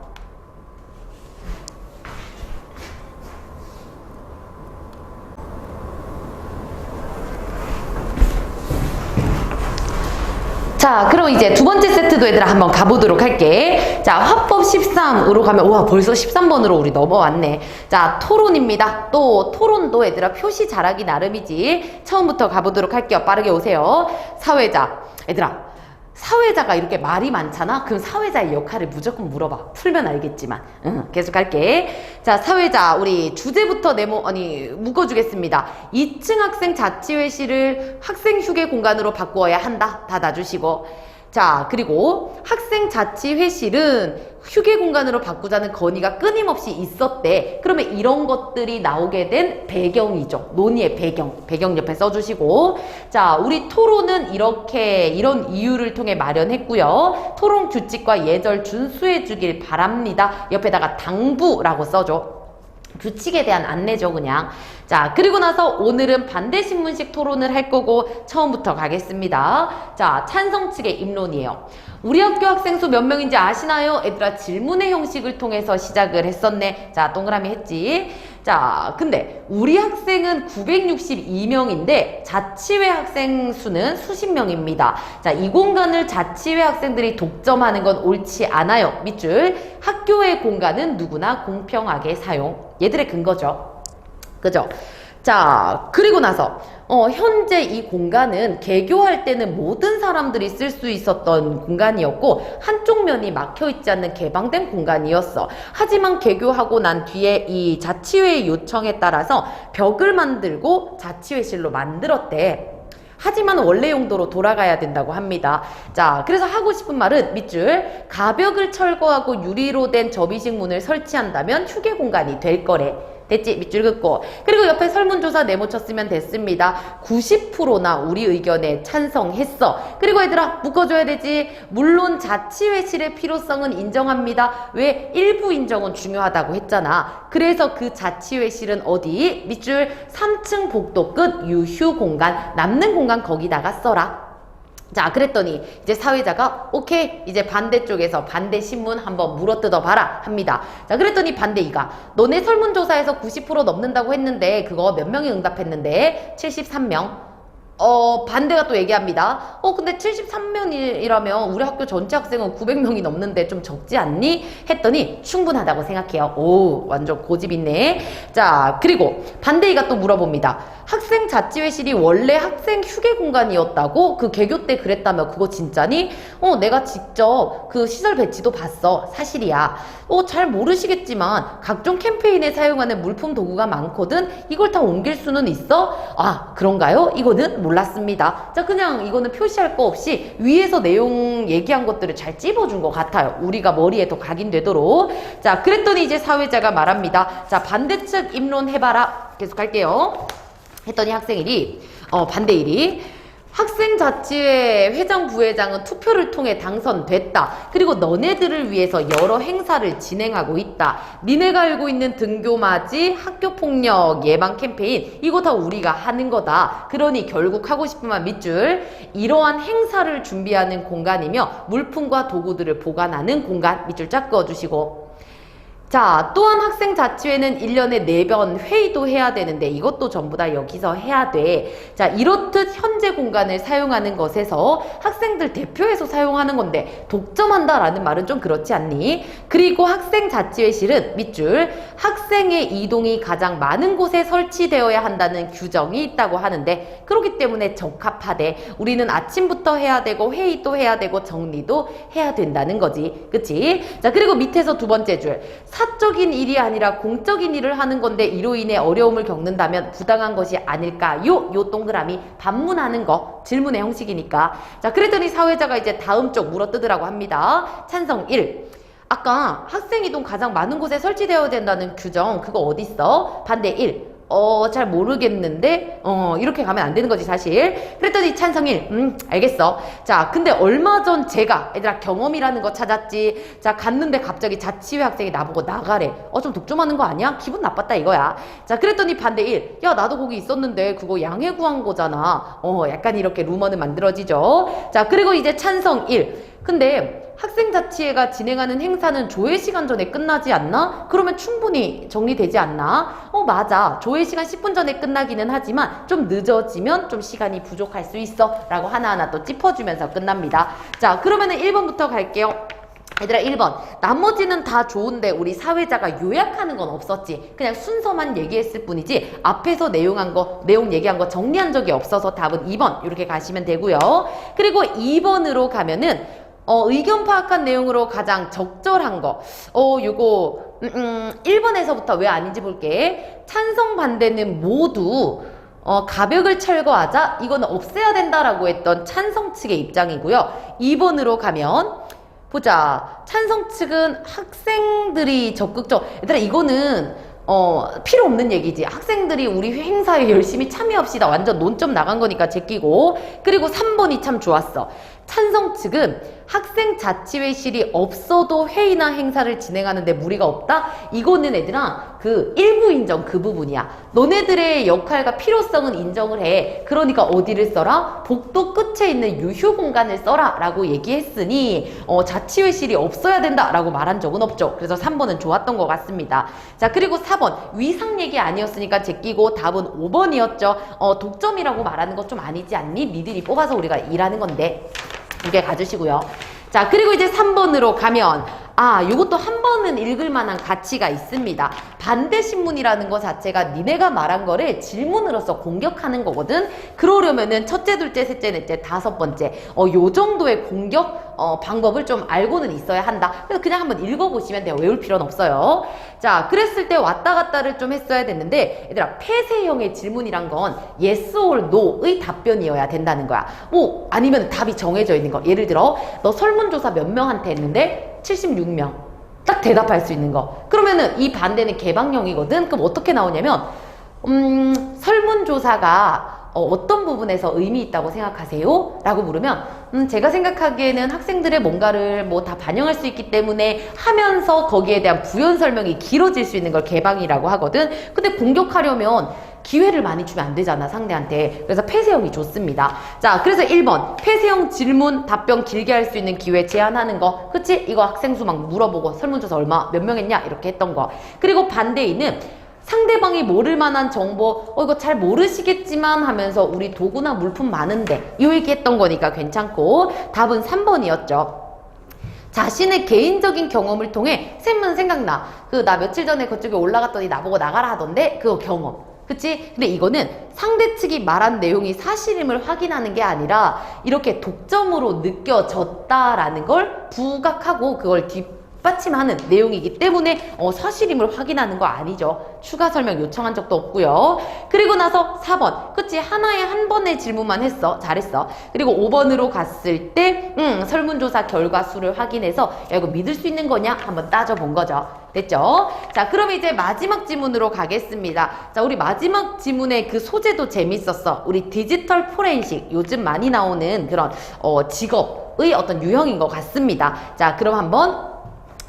자, 그럼 이제 두 번째 세트도 얘들아 한번 가보도록 할게. 자, 화법 13으로 가면 와 벌써 13번으로 우리 넘어왔네. 자, 토론입니다. 또 토론도 얘들아 표시 잘하기 나름이지. 처음부터 가보도록 할게요. 빠르게 오세요. 사회자. 얘들아 사회자가 이렇게 말이 많잖아? 그럼 사회자의 역할을 무조건 물어봐. 풀면 알겠지만. 계속 갈게. 자, 사회자. 우리 주제부터 묶어주겠습니다. 2층 학생 자치회실을 학생 휴게 공간으로 바꾸어야 한다. 다 놔주시고. 자, 그리고 학생 자치회실은 휴게 공간으로 바꾸자는 건의가 끊임없이 있었대. 그러면 이런 것들이 나오게 된 배경이죠. 논의의 배경 옆에 써주시고. 자, 우리 토론은 이런 이유를 통해 마련했고요. 토론 규칙과 예절 준수해 주길 바랍니다. 옆에다가 당부라고 써줘. 규칙에 대한 안내죠, 그냥. 자, 그리고 나서 오늘은 반대신문식 토론을 할 거고 처음부터 가겠습니다. 자, 찬성 측의 입론이에요. 우리 학교 학생 수 몇 명인지 아시나요? 얘들아 질문의 형식을 통해서 시작을 했었네. 자, 동그라미 했지. 자, 근데 우리 학생은 962명인데 자치회 학생 수는 수십 명입니다. 자, 이 공간을 자치회 학생들이 독점하는 건 옳지 않아요. 밑줄. 학교의 공간은 누구나 공평하게 사용. 얘들의 근거죠. 그죠? 자, 그리고 나서 현재 이 공간은 개교할 때는 모든 사람들이 쓸 수 있었던 공간이었고 한쪽 면이 막혀있지 않는 개방된 공간이었어. 하지만 개교하고 난 뒤에 이 자치회의 요청에 따라서 벽을 만들고 자치회실로 만들었대. 하지만 원래 용도로 돌아가야 된다고 합니다. 자, 그래서 하고 싶은 말은 밑줄. 가벽을 철거하고 유리로 된 접이식 문을 설치한다면 휴게 공간이 될 거래. 됐지? 밑줄 긋고. 그리고 옆에 설문조사 네모쳤으면 됐습니다. 90%나 우리 의견에 찬성했어. 그리고 얘들아 묶어줘야 되지. 물론 자치회실의 필요성은 인정합니다. 왜? 일부 인정은 중요하다고 했잖아. 그래서 그 자치회실은 어디? 밑줄 3층 복도 끝 유휴 공간. 남는 공간 거기다가 써라. 자, 그랬더니 이제 사회자가 오케이 이제 반대쪽에서 반대 신문 한번 물어뜯어 봐라 합니다. 자, 그랬더니 반대 2가 너네 설문조사에서 90% 넘는다고 했는데 그거 몇 명이 응답했는데 73명. 반대가 또 얘기합니다. 근데 73명이라면 우리 학교 전체 학생은 900명이 넘는데 좀 적지 않니? 했더니 충분하다고 생각해요. 오, 완전 고집 있네. 자, 그리고 반대이가 또 물어봅니다. 학생 자치회실이 원래 학생 휴게 공간이었다고? 그 개교 때 그랬다며 그거 진짜니? 내가 직접 그 시설 배치도 봤어. 사실이야. 잘 모르시겠지만 각종 캠페인에 사용하는 물품 도구가 많거든. 이걸 다 옮길 수는 있어? 아, 그런가요? 이거는 몰랐습니다. 자, 그냥 이거는 표시할 거 없이 위에서 내용 얘기한 것들을 잘 찝어준 것 같아요. 우리가 머리에 더 각인되도록. 자, 그랬더니 이제 사회자가 말합니다. 자, 반대측 입론해봐라. 계속 할게요. 했더니 학생 1이 반대 1이 학생자치회 회장, 부회장은 투표를 통해 당선됐다. 그리고 너네들을 위해서 여러 행사를 진행하고 있다. 니네가 알고 있는 등교맞이, 학교폭력 예방 캠페인, 이거 다 우리가 하는 거다. 그러니 결국 하고 싶으면 밑줄. 이러한 행사를 준비하는 공간이며 물품과 도구들을 보관하는 공간, 밑줄 쫙 그어주시고. 자, 또한 학생자치회는 1년에 4번 회의도 해야 되는데 이것도 전부 다 여기서 해야 돼. 자, 이렇듯 현재 공간을 사용하는 것에서 학생들 대표해서 사용하는 건데 독점한다라는 말은 좀 그렇지 않니? 그리고 학생자치회실은 밑줄 학생의 이동이 가장 많은 곳에 설치되어야 한다는 규정이 있다고 하는데 그렇기 때문에 적합하대. 우리는 아침부터 해야 되고 회의도 해야 되고 정리도 해야 된다는 거지. 그치? 자, 그리고 밑에서 두 번째 줄 사적인 일이 아니라 공적인 일을 하는 건데 이로 인해 어려움을 겪는다면 부당한 것이 아닐까요? 요 동그라미 반문하는 거 질문의 형식이니까. 자, 그랬더니 사회자가 이제 다음 쪽 물어뜯으라고 합니다. 찬성 1. 아까 학생이동 가장 많은 곳에 설치되어야 된다는 규정 그거 어딨어? 반대 1. 잘 모르겠는데 이렇게 가면 안 되는 거지 사실. 그랬더니 찬성 1. 알겠어. 자, 근데 얼마 전 제가 얘들아 경험이라는 거 찾았지. 자, 갔는데 갑자기 자치회 학생이 나보고 나가래. 좀 독점하는 거 아니야? 기분 나빴다 이거야. 자, 그랬더니 반대 1. 야, 나도 거기 있었는데 그거 양해 구한 거잖아. 약간 이렇게 루머는 만들어지죠. 자, 그리고 이제 찬성 1. 근데 학생자치회가 진행하는 행사는 조회 시간 전에 끝나지 않나? 그러면 충분히 정리되지 않나? 맞아. 조회 시간 10분 전에 끝나기는 하지만 좀 늦어지면 좀 시간이 부족할 수 있어 라고 하나하나 또 짚어주면서 끝납니다. 자, 그러면은 1번부터 갈게요. 얘들아 1번 나머지는 다 좋은데 우리 사회자가 요약하는 건 없었지. 그냥 순서만 얘기했을 뿐이지 앞에서 내용 얘기한 거 정리한 적이 없어서 답은 2번 이렇게 가시면 되고요. 그리고 2번으로 가면은 의견 파악한 내용으로 가장 적절한 거. 요거 1번에서부터 왜 아닌지 볼게. 찬성 반대는 모두 가벽을 철거하자. 이거는 없애야 된다라고 했던 찬성 측의 입장이고요. 2번으로 가면 보자. 찬성 측은 학생들이 적극적. 얘들아 이거는 필요 없는 얘기지. 학생들이 우리 행사에 열심히 참여합시다. 완전 논점 나간 거니까 제끼고. 그리고 3번이 참 좋았어. 찬성 측은 학생자치회실이 없어도 회의나 행사를 진행하는데 무리가 없다? 이거는 얘들아 그 일부 인정 그 부분이야. 너네들의 역할과 필요성은 인정을 해. 그러니까 어디를 써라? 복도 끝에 있는 유휴 공간을 써라 라고 얘기했으니 자치회실이 없어야 된다 라고 말한 적은 없죠. 그래서 3번은 좋았던 것 같습니다. 자, 그리고 4번 위상 얘기 아니었으니까 제끼고 답은 5번이었죠. 독점이라고 말하는 거 좀 아니지 않니? 니들이 뽑아서 우리가 일하는 건데 이게 가주시고요. 자, 그리고 이제 3번으로 가면 요것도 한 번은 읽을 만한 가치가 있습니다. 반대 신문이라는 거 자체가 니네가 말한 거를 질문으로서 공격하는 거거든. 그러려면은 첫째, 둘째, 셋째, 넷째, 다섯 번째 요 정도의 공격 방법을 좀 알고는 있어야 한다. 그래서 그냥 한번 읽어보시면 돼요. 외울 필요는 없어요. 자, 그랬을 때 왔다 갔다를 좀 했어야 됐는데 얘들아 폐쇄형의 질문이란 건 yes or no의 답변이어야 된다는 거야. 뭐 아니면 답이 정해져 있는 거. 예를 들어 너 설문조사 몇 명한테 했는데 76명 딱 대답할 수 있는 거. 그러면은 이 반대는 개방형이거든. 그럼 어떻게 나오냐면 설문조사가 어떤 부분에서 의미 있다고 생각하세요? 라고 물으면 제가 생각하기에는 학생들의 뭔가를 뭐 다 반영할 수 있기 때문에 하면서 거기에 대한 부연 설명이 길어질 수 있는 걸 개방이라고 하거든. 근데 공격하려면 기회를 많이 주면 안 되잖아 상대한테. 그래서 폐쇄형이 좋습니다. 자, 그래서 1번 폐쇄형 질문 답변 길게 할 수 있는 기회 제한하는 거. 그치? 이거 학생 수 막 물어보고 설문조사 얼마 몇 명 했냐 이렇게 했던 거. 그리고 반대인은 상대방이 모를 만한 정보 이거 잘 모르시겠지만 하면서 우리 도구나 물품 많은데 이 얘기했던 거니까 괜찮고. 답은 3번이었죠. 자신의 개인적인 경험을 통해 쌤은 생각나. 나 며칠 전에 그쪽에 올라갔더니 나보고 나가라 하던데 그거 경험. 그치? 근데 이거는 상대 측이 말한 내용이 사실임을 확인하는 게 아니라 이렇게 독점으로 느껴졌다라는 걸 부각하고 그걸 뒷받침하는 내용이기 때문에 사실임을 확인하는 거 아니죠. 추가 설명 요청한 적도 없고요. 그리고 나서 4번. 그치? 하나에 한 번의 질문만 했어. 잘했어. 그리고 5번으로 갔을 때 설문조사 결과 수를 확인해서 야 이거 믿을 수 있는 거냐? 한번 따져본 거죠. 됐죠? 자, 그럼 이제 마지막 지문으로 가겠습니다. 자, 우리 마지막 지문의 그 소재도 재밌었어. 우리 디지털 포렌식, 요즘 많이 나오는 그런 직업의 어떤 유형인 것 같습니다. 자, 그럼 한번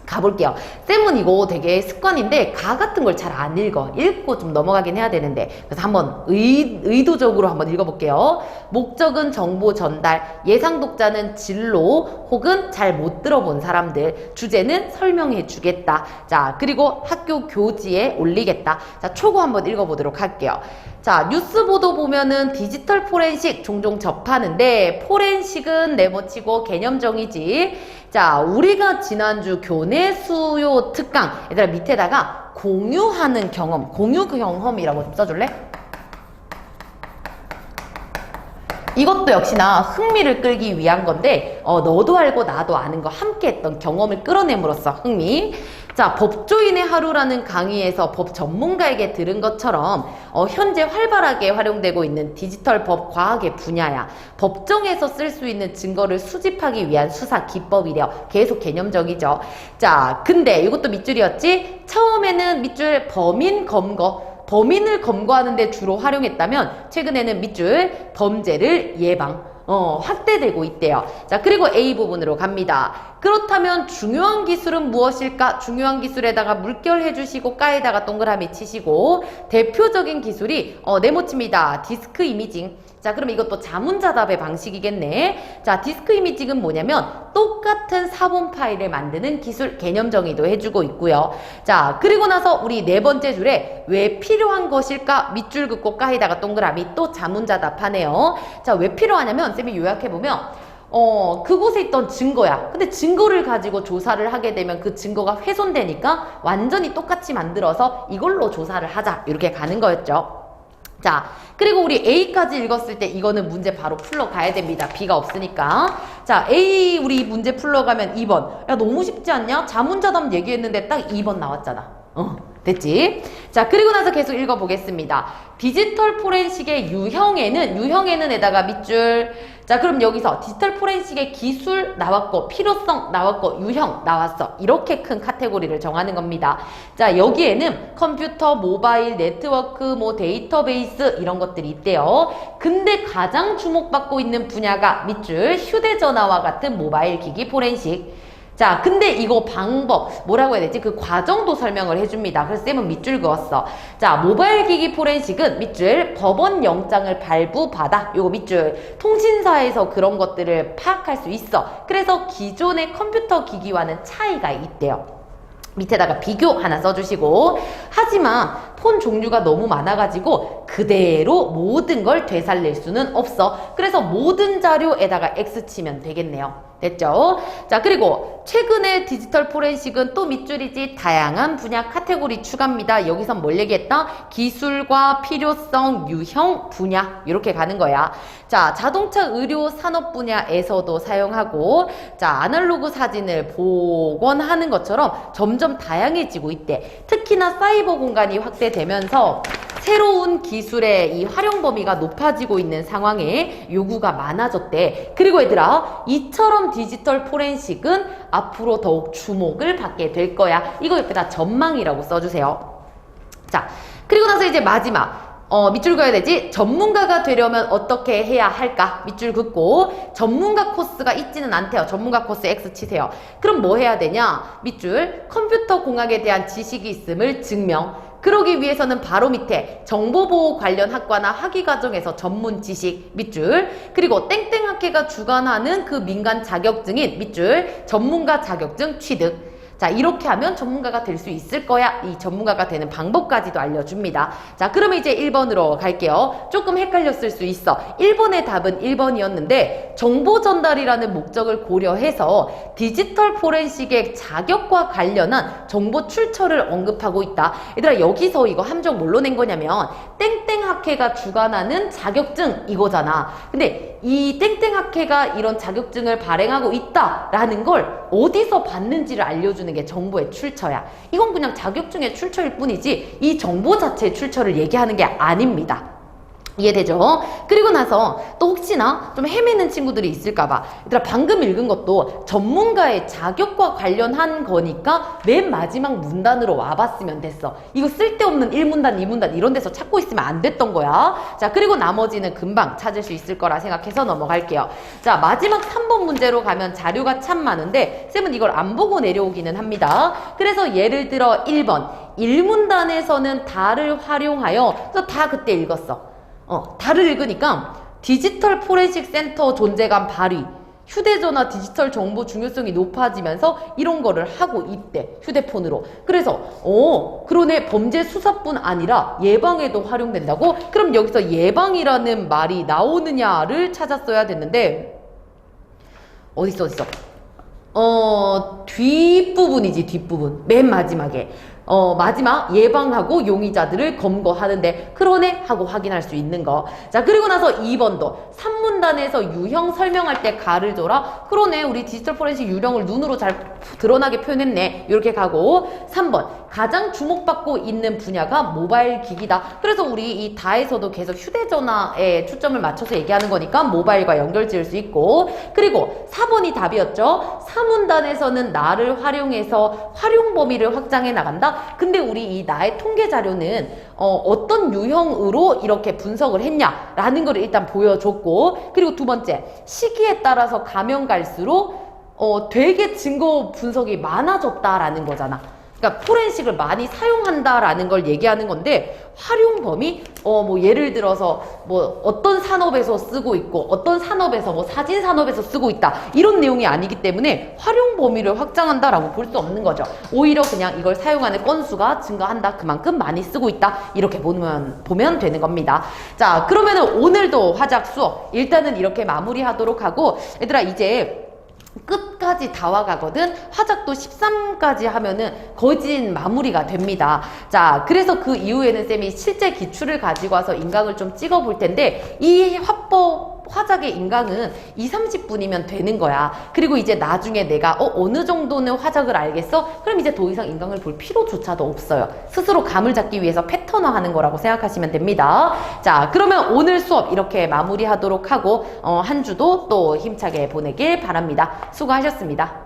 가볼게요. 쌤은 이거 되게 습관인데 가 같은 걸 잘 안 읽어. 읽고 좀 넘어가긴 해야 되는데, 그래서 한번 의도적으로 한번 읽어볼게요. 목적은 정보 전달, 예상 독자는 진로 혹은 잘 못 들어본 사람들, 주제는 설명해 주겠다. 자, 그리고 학교 교지에 올리겠다. 자, 초고 한번 읽어보도록 할게요. 자, 뉴스 보도 보면은 디지털 포렌식 종종 접하는데, 포렌식은 네모치고 개념정의지. 자, 우리가 지난주 교내 수요 특강, 얘들아 밑에다가 공유하는 경험, 공유 경험이라고 좀 써줄래? 이것도 역시나 흥미를 끌기 위한 건데, 너도 알고 나도 아는 거 함께 했던 경험을 끌어냄으로써 흥미. 자, 법조인의 하루라는 강의에서 법 전문가에게 들은 것처럼 현재 활발하게 활용되고 있는 디지털 법 과학의 분야야. 법정에서 쓸 수 있는 증거를 수집하기 위한 수사 기법이래요. 계속 개념적이죠. 자, 근데 이것도 밑줄이었지? 처음에는 밑줄 범인 검거. 범인을 검거하는 데 주로 활용했다면 최근에는 밑줄 범죄를 예방, 확대되고 있대요. 자, 그리고 A 부분으로 갑니다. 그렇다면 중요한 기술은 무엇일까? 중요한 기술에다가 물결 해주시고 까에다가 동그라미 치시고, 대표적인 기술이 네모칩니다. 디스크 이미징. 자, 그럼 이것도 자문자답의 방식이겠네. 자, 디스크 이미징은 뭐냐면 똑같은 사본 파일을 만드는 기술, 개념 정의도 해주고 있고요. 자, 그리고 나서 우리 네 번째 줄에 왜 필요한 것일까? 밑줄 긋고 까에다가 동그라미, 또 자문자답 하네요. 자, 왜 필요하냐면 쌤이 요약해보면 그곳에 있던 증거야. 근데 증거를 가지고 조사를 하게 되면 그 증거가 훼손되니까 완전히 똑같이 만들어서 이걸로 조사를 하자. 이렇게 가는 거였죠. 자, 그리고 우리 A까지 읽었을 때 이거는 문제 바로 풀러 가야 됩니다. B가 없으니까. 자, A 우리 문제 풀러 가면 2번. 야, 너무 쉽지 않냐? 자문자답 얘기했는데 딱 2번 나왔잖아. 됐지? 자, 그리고 나서 계속 읽어보겠습니다. 디지털 포렌식의 유형에는에다가 밑줄. 자, 그럼 여기서 디지털 포렌식의 기술 나왔고, 필요성 나왔고, 유형 나왔어. 이렇게 큰 카테고리를 정하는 겁니다. 자, 여기에는 컴퓨터, 모바일, 네트워크, 데이터베이스 이런 것들이 있대요. 근데 가장 주목받고 있는 분야가 밑줄 휴대전화와 같은 모바일 기기 포렌식. 자, 근데 이거 방법, 뭐라고 해야 되지? 그 과정도 설명을 해줍니다. 그래서 쌤은 밑줄 그었어. 자, 모바일 기기 포렌식은 밑줄 법원 영장을 발부받아. 요거 밑줄 통신사에서 그런 것들을 파악할 수 있어. 그래서 기존의 컴퓨터 기기와는 차이가 있대요. 밑에다가 비교 하나 써주시고, 하지만 폰 종류가 너무 많아가지고 그대로 모든 걸 되살릴 수는 없어. 그래서 모든 자료에다가 X 치면 되겠네요. 됐죠? 자, 그리고 최근에 디지털 포렌식은 또 밑줄이지 다양한 분야 카테고리 추가입니다. 여기선 뭘 얘기했다? 기술과 필요성, 유형, 분야 이렇게 가는 거야. 자, 자동차 의료 산업 분야에서도 사용하고, 자, 아날로그 사진을 복원하는 것처럼 점점 다양해지고 있대. 특히나 사이버 공간이 확대되면서 새로운 기술의 이 활용 범위가 높아지고 있는 상황에 요구가 많아졌대. 그리고 얘들아, 이처럼 디지털 포렌식은 앞으로 더욱 주목을 받게 될 거야. 이거 옆에다 전망이라고 써주세요. 자, 그리고 나서 이제 마지막. 밑줄 그어야 되지? 전문가가 되려면 어떻게 해야 할까? 밑줄 긋고, 전문가 코스가 있지는 않대요. 전문가 코스 X 치세요. 그럼 뭐 해야 되냐? 밑줄 컴퓨터 공학에 대한 지식이 있음을 증명. 그러기 위해서는 바로 밑에 정보보호 관련 학과나 학위 과정에서 전문 지식 밑줄, 그리고 땡땡학회가 주관하는 그 민간 자격증인 밑줄 전문가 자격증 취득. 자, 이렇게 하면 전문가가 될 수 있을 거야. 이 전문가가 되는 방법까지도 알려줍니다. 자, 그러면 이제 1번으로 갈게요. 조금 헷갈렸을 수 있어. 1번의 답은 1번이었는데 정보 전달이라는 목적을 고려해서 디지털 포렌식의 자격과 관련한 정보 출처를 언급하고 있다. 얘들아, 여기서 이거 함정 뭘로 낸 거냐면 땡땡학회가 주관하는 자격증 이거잖아. 근데 이 땡땡학회가 이런 자격증을 발행하고 있다라는 걸 어디서 받는지를 알려주는 게 정보의 출처야. 이건 그냥 자격증의 출처일 뿐이지 이 정보 자체의 출처를 얘기하는 게 아닙니다. 이해되죠? 그리고 나서 또 혹시나 좀 헤매는 친구들이 있을까봐 얘들아 방금 읽은 것도 전문가의 자격과 관련한 거니까 맨 마지막 문단으로 와봤으면 됐어. 이거 쓸데없는 1문단, 2문단 이런 데서 찾고 있으면 안 됐던 거야. 자, 그리고 나머지는 금방 찾을 수 있을 거라 생각해서 넘어갈게요. 자, 마지막 3번 문제로 가면 자료가 참 많은데 쌤은 이걸 안 보고 내려오기는 합니다. 그래서 예를 들어 1번 1문단에서는 다를 활용하여 그래서 다 그때 읽었어. 다를 읽으니까 디지털 포렌식 센터 존재감 발휘, 휴대전화 디지털 정보 중요성이 높아지면서 이런 거를 하고 있대. 휴대폰으로. 그래서 그러네. 범죄 수사뿐 아니라 예방에도 활용된다고? 그럼 여기서 예방이라는 말이 나오느냐를 찾았어야 됐는데 어딨어? 뒷부분이지, 뒷부분. 맨 마지막에. 마지막 예방하고 용의자들을 검거하는데 그러네 하고 확인할 수 있는 거. 자, 그리고 나서 2번도 3문단에서 유형 설명할 때 가를 줘라. 그러네. 우리 디지털 포렌식 유형을 눈으로 잘 드러나게 표현했네. 이렇게 가고 3번 가장 주목받고 있는 분야가 모바일 기기다. 그래서 우리 이 다에서도 계속 휴대전화에 초점을 맞춰서 얘기하는 거니까 모바일과 연결 지을 수 있고 그리고 4번이 답이었죠. 4문단에서는 나를 활용해서 활용 범위를 확장해 나간다. 근데 우리 이 나의 통계 자료는 어떤 유형으로 이렇게 분석을 했냐라는 걸 일단 보여줬고 그리고 두 번째 시기에 따라서 가면 갈수록 되게 증거 분석이 많아졌다라는 거잖아. 그러니까 포렌식을 많이 사용한다라는 걸 얘기하는 건데 활용 범위? 뭐 예를 들어서 뭐 어떤 산업에서 쓰고 있고 어떤 산업에서 뭐 사진 산업에서 쓰고 있다 이런 내용이 아니기 때문에 활용 범위를 확장한다라고 볼 수 없는 거죠. 오히려 그냥 이걸 사용하는 건수가 증가한다. 그만큼 많이 쓰고 있다. 이렇게 보면 되는 겁니다. 자, 그러면은 오늘도 화작 수업 일단은 이렇게 마무리하도록 하고 얘들아 이제 끝까지 다 와가거든. 화작도 13까지 하면은 거진 마무리가 됩니다. 자, 그래서 그 이후에는 쌤이 실제 기출을 가지고 와서 인강을 좀 찍어 볼 텐데 이 화작의 인강은 20-30분이면 되는 거야. 그리고 이제 나중에 내가 어느 정도는 화작을 알겠어? 그럼 이제 더 이상 인강을 볼 필요조차도 없어요. 스스로 감을 잡기 위해서 패턴화하는 거라고 생각하시면 됩니다. 자, 그러면 오늘 수업 이렇게 마무리하도록 하고 한 주도 또 힘차게 보내길 바랍니다. 수고하셨습니다.